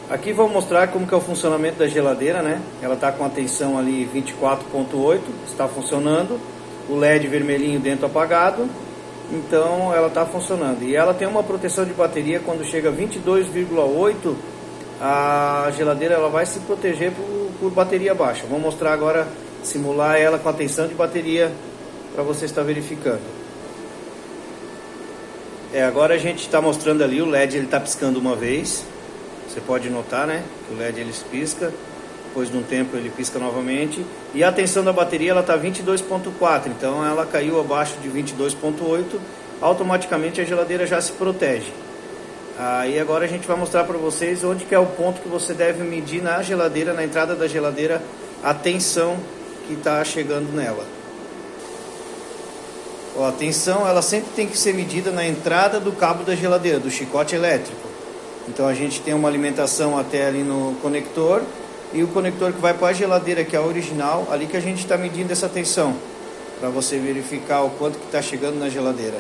Aqui vou mostrar como que é o funcionamento da geladeira, né? Ela está com a tensão ali 24.8, está funcionando. O LED vermelhinho dentro apagado, então ela está funcionando. E ela tem uma proteção de bateria quando chega a 22,8, a geladeira ela vai se proteger por bateria baixa. Vou mostrar agora, simular ela com a tensão de bateria para você estar verificando. Agora a gente está mostrando ali, o LED ele está piscando uma vez. Você pode notar, né, que o LED ele pisca, depois de um tempo ele pisca novamente. E a tensão da bateria ela está 22.4, então ela caiu abaixo de 22.8, automaticamente a geladeira já se protege. Aí agora a gente vai mostrar para vocês onde que é o ponto que você deve medir na geladeira, na entrada da geladeira, a tensão que está chegando nela. A tensão ela sempre tem que ser medida na entrada do cabo da geladeira, do chicote elétrico. Então a gente tem uma alimentação até ali no conector, e o conector que vai para a geladeira, que é a original, ali que a gente está medindo essa tensão, para você verificar o quanto que está chegando na geladeira.